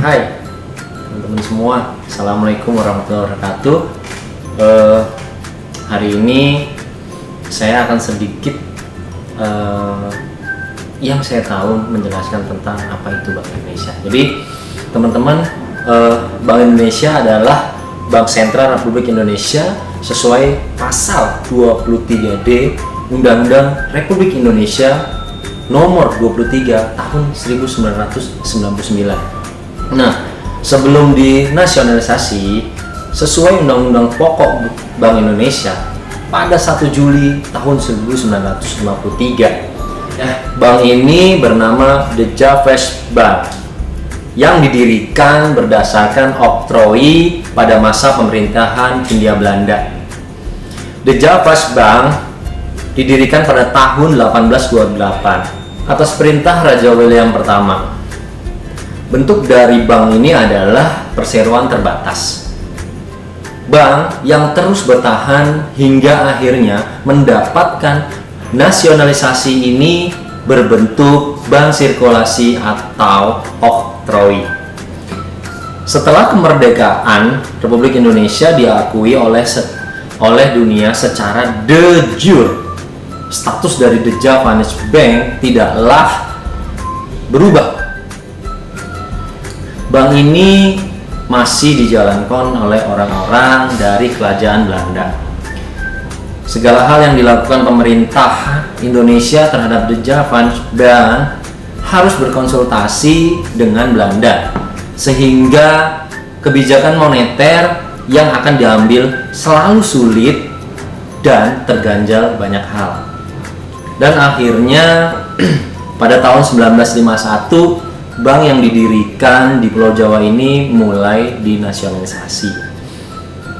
Hai teman-teman semua, Assalamualaikum warahmatullahi wabarakatuh. Hari ini saya akan sedikit yang saya tahu menjelaskan tentang apa itu Bank Indonesia. Jadi teman-teman, Bank Indonesia adalah Bank Sentral Republik Indonesia sesuai pasal 23D Undang-Undang Republik Indonesia nomor 23 tahun 1999. Nah, sebelum dinasionalisasi sesuai Undang-Undang Pokok Bank Indonesia pada 1 Juli tahun 1953, bank ini bernama The Javers Bank yang didirikan berdasarkan oktroi pada masa pemerintahan Hindia Belanda. The Javers Bank didirikan pada tahun 1828 atas perintah Raja William pertama. Bentuk dari bank ini adalah perseroan terbatas. Bank yang terus bertahan hingga akhirnya mendapatkan nasionalisasi ini berbentuk bank sirkulasi atau oktroi. Setelah kemerdekaan, Republik Indonesia diakui oleh dunia secara de jure. Status dari The Javers Bank tidaklah berubah. Bank ini masih dijalankan oleh orang-orang dari kerajaan Belanda. Segala hal yang dilakukan pemerintah Indonesia terhadap The Javers Bank harus berkonsultasi dengan Belanda, sehingga kebijakan moneter yang akan diambil selalu sulit dan terganjal banyak hal. Dan akhirnya pada tahun 1951 bank yang didirikan di Pulau Jawa ini mulai dinasionalisasi.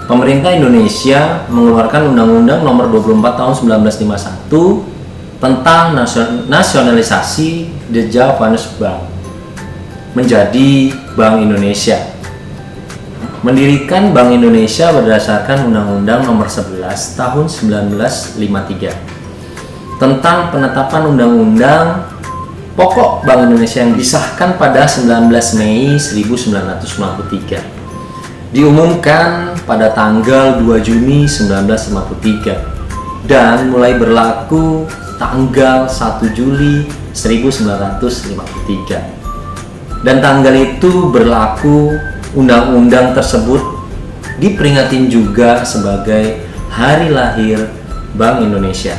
Pemerintah Indonesia mengeluarkan Undang-Undang Nomor 24 Tahun 1951 tentang nasionalisasi The Javers Bank menjadi Bank Indonesia. Mendirikan Bank Indonesia berdasarkan Undang-Undang Nomor 11 Tahun 1953 tentang penetapan Undang-Undang Pokok Bank Indonesia yang disahkan pada 19 Mei 1953, diumumkan pada tanggal 2 Juni 1953 dan mulai berlaku tanggal 1 Juli 1953. Dan tanggal itu berlaku undang-undang tersebut diperingatin juga sebagai hari lahir Bank Indonesia.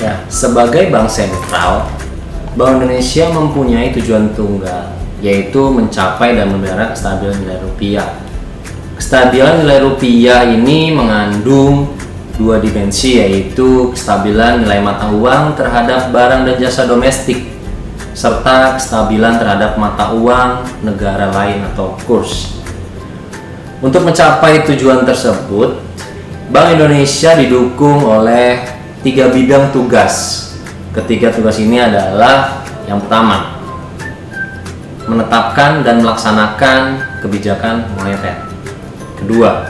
Ya, sebagai bank sentral, Bank Indonesia mempunyai tujuan tunggal, yaitu mencapai dan memelihara kestabilan nilai rupiah. Kestabilan nilai rupiah ini mengandung dua dimensi, yaitu kestabilan nilai mata uang terhadap barang dan jasa domestik, serta kestabilan terhadap mata uang negara lain atau kurs. Untuk mencapai tujuan tersebut, Bank Indonesia didukung oleh 3 bidang tugas. Ketiga tugas ini adalah: yang pertama, menetapkan dan melaksanakan kebijakan moneter. Kedua,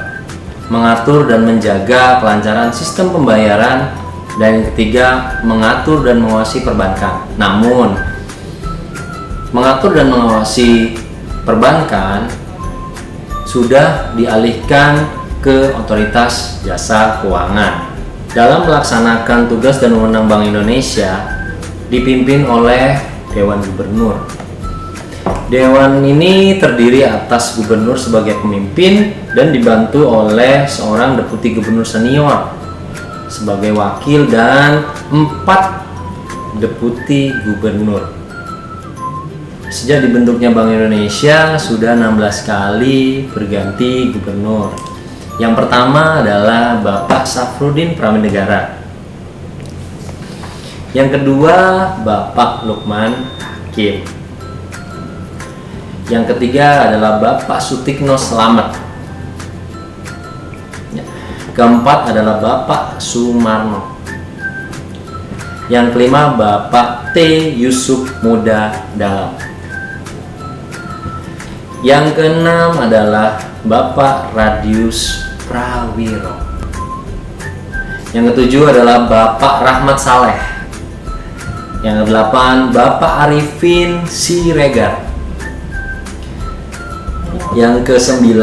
mengatur dan menjaga kelancaran sistem pembayaran. Dan yang ketiga, mengatur dan mengawasi perbankan. Namun, mengatur dan mengawasi perbankan sudah dialihkan ke Otoritas Jasa Keuangan. Dalam melaksanakan tugas dan wewenang Bank Indonesia dipimpin oleh Dewan Gubernur. Dewan ini terdiri atas gubernur sebagai pemimpin dan dibantu oleh seorang deputi gubernur senior sebagai wakil dan 4 deputi gubernur. Sejak dibentuknya Bank Indonesia sudah 16 kali berganti gubernur. Yang pertama adalah Bapak Safrudin Pramedegara. Yang kedua, Bapak Lukman Hakim. Yang ketiga adalah Bapak Sutikno Slamet. Keempat adalah Bapak Sumarno. Yang kelima, Bapak T. Yusuf Muda Dalam. Yang keenam adalah Bapak Radius Prawiro. Yang ketujuh adalah Bapak Rahmat Saleh. Yang kedelapan, Bapak Arifin Siregar. Yang ke-9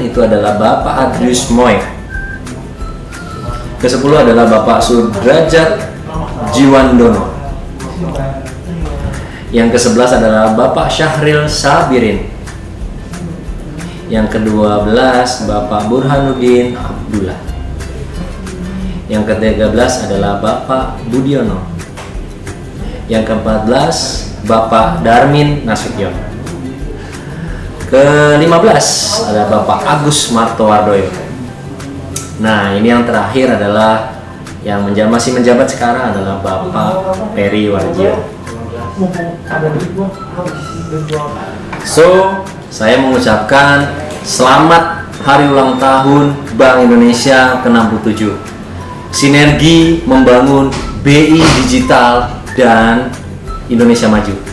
itu adalah Bapak Adrius Moy. Ke-10 adalah Bapak Sudrajat Jiwandono. Yang ke-11 adalah Bapak Syahril Sabirin. Yang ke-12 Bapak Burhanuddin Abdullah. Yang ke-13 adalah Bapak Budiono. Yang ke-14 Bapak Darmin Nasution. Ke-15 adalah Bapak Agus Martowardoyo. Nah, ini yang terakhir adalah yang masih menjabat sekarang adalah Bapak Peri Warjio. So, saya mengucapkan selamat hari ulang tahun Bank Indonesia ke-67. Sinergi membangun BI digital dan Indonesia maju.